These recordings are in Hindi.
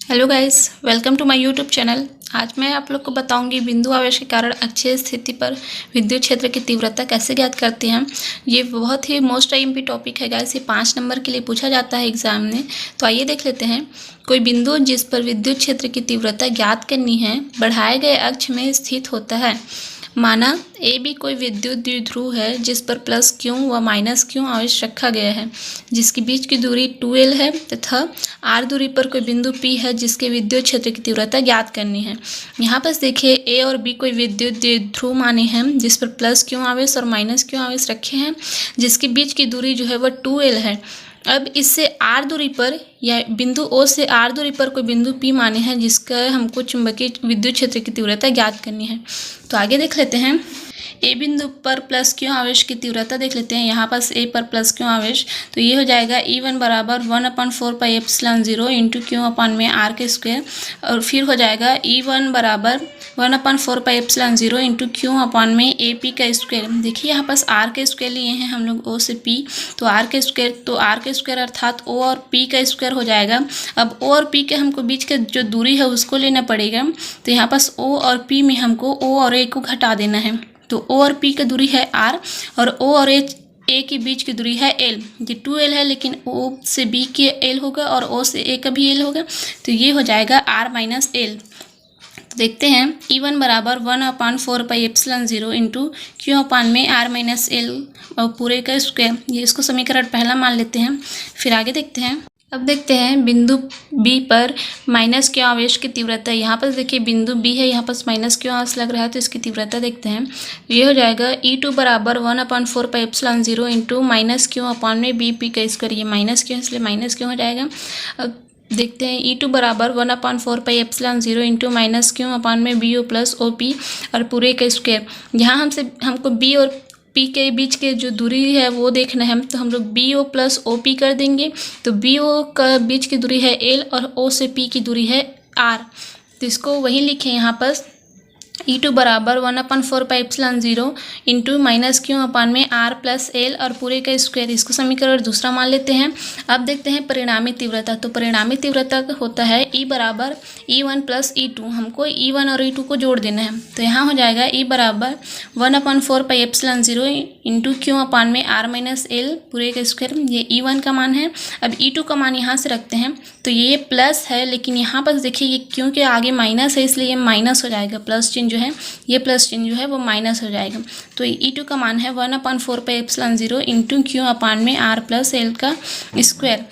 Hello guys, welcome to my YouTube channel. आज मैं आप लोग को बताऊंगी बिंदु आवेश के कारण अक्षीय स्थिति पर विद्युत क्षेत्र की तीव्रता कैसे ज्ञात करते हैं। ये बहुत ही मोस्ट आईएमपी टॉपिक है गाइस। ये 5 नंबर के लिए पूछा जाता है एग्जाम में। तो आइए देख लेते हैं। कोई बिंदु जिस पर विद्युत क्षेत्र की तीव्रता ज्ञात करनी है बढ़ाए गए अक्ष में स्थित होता है। माना ए बी कोई विद्युत द्विध्रुव है जिस पर प्लस क्यू व माइनस क्यू आवेश रखा गया है, जिसकी बीच की दूरी 2L है तथा R दूरी पर कोई बिंदु P है जिसके विद्युत क्षेत्र की तीव्रता ज्ञात करनी है। यहाँ पर देखिए A और B कोई विद्युत द्विध्रुव माने हैं जिस पर प्लस क्यू आवेश और माइनस क्यू आवेश रखे हैं, जिसकी बीच की दूरी जो है वह 2L है। अब इससे R दूरी पर या बिंदु O से R दूरी पर कोई बिंदु P माने हैं जिसका हमको चुंबकीय विद्युत क्षेत्र की तीव्रता ज्ञात करनी है। तो आगे देख लेते हैं। ए बिंदु पर प्लस क्यू आवेश की तीव्रता देख लेते हैं। यहाँ पास ए पर प्लस क्यू आवेश, तो ये हो जाएगा E1 बराबर 1/4πε0 इंटू क्यू अपान में आर के स्क्वायर, और फिर हो जाएगा E1 बराबर 1/4πε0 इंटू क्यू अपान में ए पी का स्क्वायर। देखिए यहाँ पास आर के स्क्वायर लिए हैं हम लोग ओ से पी, तो आर के स्क्वायर अर्थात ओ और पी का स्क्वायर हो जाएगा। अब ओ और पी के हमको बीच के जो दूरी है उसको लेना पड़ेगा, तो यहाँ पास ओ और पी में हमको ओ और ए को घटा देना है। तो O और P की दूरी है R और O और A के बीच की दूरी है L। ये 2L है, लेकिन O से B के L होगा और O से A का भी L होगा, तो ये हो जाएगा R माइनस L। तो देखते हैं E1 बराबर 1/4πε0 इंटू क्यू अपान में R माइनस L और पूरे का स्क्वायर। ये इसको समीकरण पहला मान लेते हैं, फिर आगे देखते हैं। अब देखते हैं बिंदु B पर माइनस क्यू आवेश की तीव्रता। यहाँ पर देखिए बिंदु B है, यहाँ पर माइनस क्यू आवेश लग रहा है, तो इसकी तीव्रता देखते हैं। ये हो जाएगा E2 बराबर 1/4πε0 इंटू माइनस क्यू अपान में बी पी का स्क्वायर। ये माइनस क्यू इसलिए माइनस क्यू हो जाएगा। अब देखते हैं E2 बराबर 1/4πε0 इंटू माइनस क्यू अपान में B O plus O P और पूरे का स्क्वायर। यहाँ हमको बी और पी के बीच के जो दूरी है वो देखना है, तो हम लोग B O plus O P कर देंगे। तो बी ओ का बीच की दूरी है एल और ओ से पी की दूरी है आर, तो इसको वही लिखें यहाँ पर। E2 बराबर 1/4πε0 इंटू माइनस क्यू अपान में R प्लस एल और पूरे का स्क्वायर। इसको समीकरण दूसरा मान लेते हैं। अब देखते हैं परिणामी तीव्रता। तो परिणामी तीव्रता का होता है E बराबर E1 प्लस E2। हमको E1 और E2 को जोड़ देना है, तो यहाँ हो जाएगा E बराबर 1/4πε0 इंटू क्यू अपान में R माइनस एल पूरे का स्क्वायर। ये E1 का मान है। अब E2 का मान यहाँ से रखते हैं, तो ये प्लस है, लेकिन यहाँ पर देखिए ये क्योंकि आगे माइनस है इसलिए ये माइनस हो जाएगा। प्लस चिन्ह जो है, ये प्लस चिन्ह जो है वो माइनस हो जाएगा। तो E2 का मान है 1/4πε0 इंटू क्यू अपान में R प्लस एल का स्क्वायर।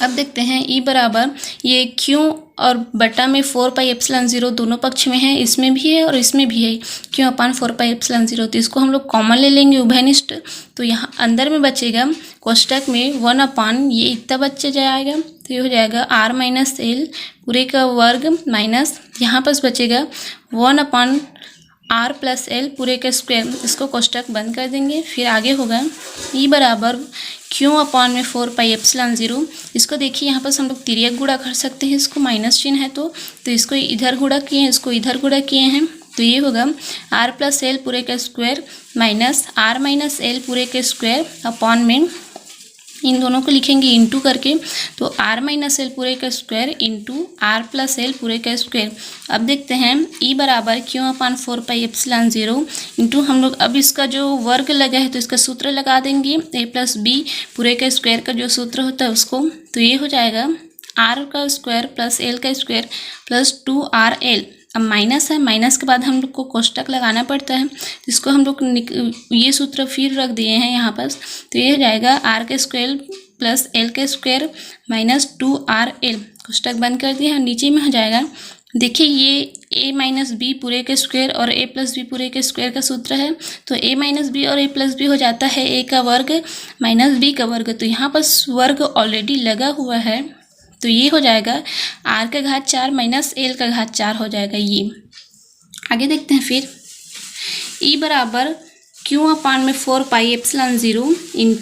अब देखते हैं E बराबर ये क्यू और बटा में 4πε0 दोनों पक्ष में है, इसमें भी है और इसमें भी है क्यू अपान 4πε0। तो इसको हम लोग कॉमन ले लेंगे उभयनिष्ठ, तो यहाँ अंदर में बचेगा कोष्टक में 1 अपान ये इतना बच जाएगा, तो ये हो जाएगा R माइनस एल पूरे का वर्ग माइनस यहाँ पर बचेगा 1 अपान R प्लस एल पूरे का स्क्वायर। इसको कोष्टक बंद कर देंगे, फिर आगे होगा E बराबर क्यू अपान में 4πε0। इसको देखिए यहाँ पर हम लोग तिर्यक गुणा कर सकते हैं, इसको माइनस चिन्ह है तो इसको इधर गुणा किए हैं, इसको इधर गुणा किए हैं, तो ये होगा R प्लस एल पूरे का square minus R minus L पूरे के स्क्वायर अपान में इन दोनों को लिखेंगे इंटू करके, तो R माइनस एल पूरे का square into R plus L पूरे का स्क्वायर। अब देखते हैं E बराबर क्यू अपान 4πε0 इंटू हम लोग अब इसका जो वर्ग लगा है तो इसका सूत्र लगा देंगे a प्लस बी पूरे का स्क्वायर का जो सूत्र होता है उसको, तो ये हो जाएगा R का स्क्वायर प्लस एल का स्क्वायर प्लस 2RL। अब माइनस है, माइनस के बाद हम लोग को कोष्टक लगाना पड़ता है, इसको हम लोग ये सूत्र फिर रख दिए हैं यहाँ पर, तो ये हो जाएगा R के स्क्वायर प्लस एल के स्क्वायर माइनस 2RL। कोष्टक बंद कर दिया, नीचे में हो जाएगा देखिए ये a माइनस बी पूरे के स्क्वायर और a प्लस बी पूरे के स्क्वायर का सूत्र है, तो a माइनस बी और a प्लस बी हो जाता है a का वर्ग माइनस b का वर्ग। तो यहाँ पर वर्ग ऑलरेडी लगा हुआ है, तो ये हो जाएगा R का घात 4 माइनस एल का घात 4 हो जाएगा ये। आगे देखते हैं फिर E बराबर क्यू अपान में 4πε0 इन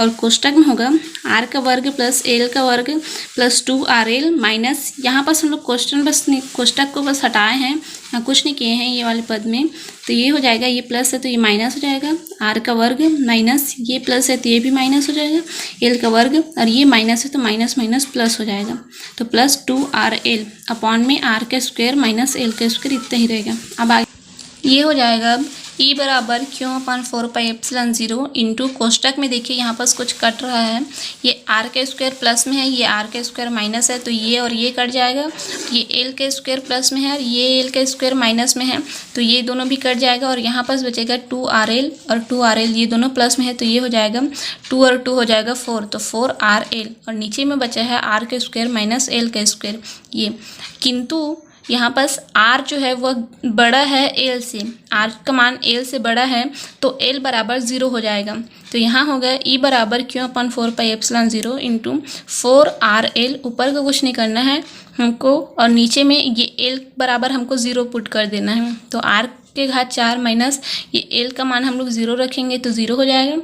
और कोष्टक में होगा आर का वर्ग प्लस एल का वर्ग प्लस 2RL माइनस, यहाँ पर हम लोग कोष्टक को बस हटाए हैं, यहाँ कुछ नहीं किए हैं ये वाले पद में, तो ये हो जाएगा, ये प्लस है तो ये माइनस हो जाएगा, आर का वर्ग माइनस ये प्लस है तो ये भी माइनस हो जाएगा, एल का वर्ग और ये माइनस है तो माइनस माइनस प्लस हो जाएगा, तो प्लस 2RL अपॉन में आर का स्क्वायर माइनस एल का स्क्वायर इतना ही रहेगा। अब आगे ये हो जाएगा अब ई बराबर क्यों अपान 4πε0 इंटू कोष्टक में देखिए यहाँ पर कुछ कट रहा है, ये आर का स्क्वायर प्लस में है, ये आर का स्क्वायर माइनस है, तो ये और ये कट जाएगा, ये एल का स्क्वायर प्लस में है और ये एल का स्क्वायर माइनस में है, तो ये दोनों भी कट जाएगा और यहाँ पर बचेगा 2RL और 2RL ये दोनों प्लस में है, तो ये हो जाएगा 2 और 2 हो जाएगा 4, तो 4RL और नीचे में बचा है आर का स्क्वायर माइनस एल का स्क्वायर ये, किंतु यहाँ पर r जो है वह बड़ा है l से, r का मान l से बड़ा है तो l बराबर 0 हो जाएगा, तो यहाँ होगा e बराबर क्यों अपन 4πε0 इंटू 4RL, ऊपर का कुछ नहीं करना है हमको और नीचे में ये l बराबर हमको 0 पुट कर देना है, तो r के घात 4 माइनस ये l का मान हम लोग 0 रखेंगे तो 0 हो जाएगा।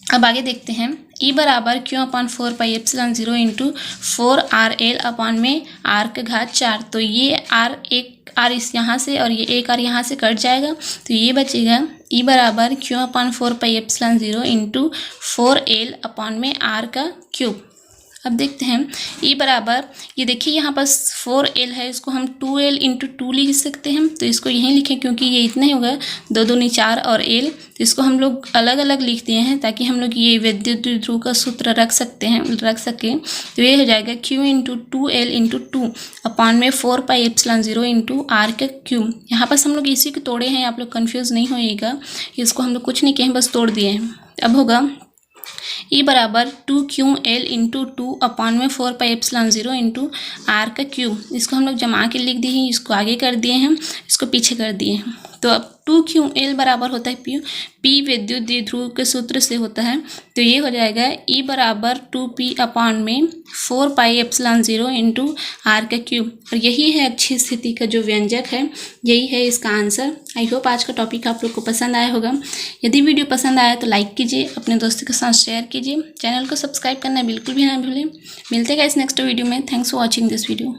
अब आगे देखते हैं ई बराबर क्यों अपान 4πε0 इंटू 4RL अपॉन में आर के घात 4, तो ये आर एक आर इस यहाँ से और ये एक आर यहाँ से कट जाएगा, तो ये बचेगा ई बराबर क्यों अपान 4πε0 इंटू 4L अपॉन में आर का क्यूब। अब देखते हैं ई बराबर, ये देखिए यहाँ पर 4L है, इसको हम 2L इंटू 2 लिख सकते हैं, तो इसको यहीं लिखें क्योंकि ये इतना ही होगा, 2 दूनी 4 और L, तो इसको हम लोग अलग अलग लिख दिए हैं ताकि हम लोग ये विद्युत द्विध्रुव का सूत्र रख सकें, तो ये हो जाएगा Q into 2L into 2 upon में 4πε0 इंटू आर का क्यूब। यहाँ पर हम लोग इसी को तोड़े हैं, आप लोग कन्फ्यूज़ नहीं होइएगा, इसको हम लोग कुछ नहीं किए हैं, बस तोड़ दिए हैं। अब होगा ई बराबर 2QL इंटू 2 अपॉन में 4πε0 इंटू आर का क्यूब, इसको हम लोग जमा के लिख दिए हैं, इसको आगे कर दिए हैं, इसको पीछे कर दिए हैं, तो अब 2QL बराबर होता है P विद्युत द्विध्रुव के सूत्र से होता है, तो ये हो जाएगा ई बराबर 2P अपॉन में 4πε0 इंटू आर का क्यूब, और यही है अच्छी स्थिति का जो व्यंजक है, यही है इसका आंसर। आई होप आज का टॉपिक आप लोग को पसंद आया होगा। यदि वीडियो पसंद आया तो लाइक कीजिए, अपने दोस्तों के साथ शेयर कीजिए, चैनल को सब्सक्राइब करना बिल्कुल भी ना भूलें। मिलते हैं इस नेक्स्ट वीडियो में। Thanks for watching this video.